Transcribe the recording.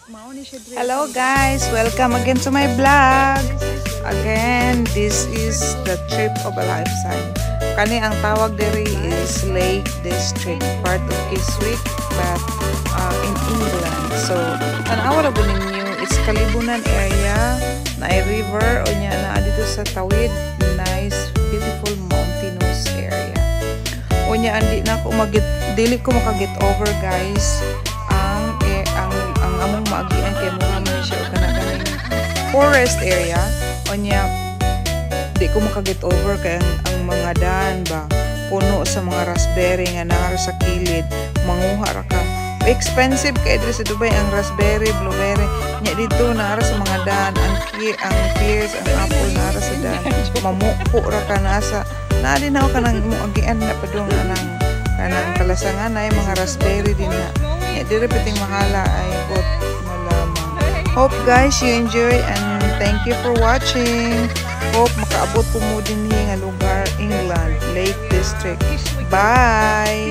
Hello guys, welcome again to my vlog. Again, this is the trip of a lifetime. Kani ang tawag diri is Lake District, part of Kiswick, but in England. So, tanawa ra ba ninyo, it's Kalibunan area, na river o nya na dito sa tawid, nice, beautiful mountainous area. O nya andi na ako dili ko maka-get over guys. Ang among maagian kay mura man siya o kanang forest area o nya di ko maka-get over kay ang mga daan ba puno sa mga raspberry nga naa sa kilid, manguha ra ka. Expensive kay diri sa Dubai ang raspberry, blueberry nya dito naa sa mga daan, ang pears, ang apple naa sa daan, mamuko ra ka nasa naa din ako kanang muagian na padung kanang kalasangan ay mga raspberry din na dire piting mahala ay bot malamang. Hope guys you enjoy and thank you for watching. Hope makaabot po mo din nga lugar, England, Lake District. Bye!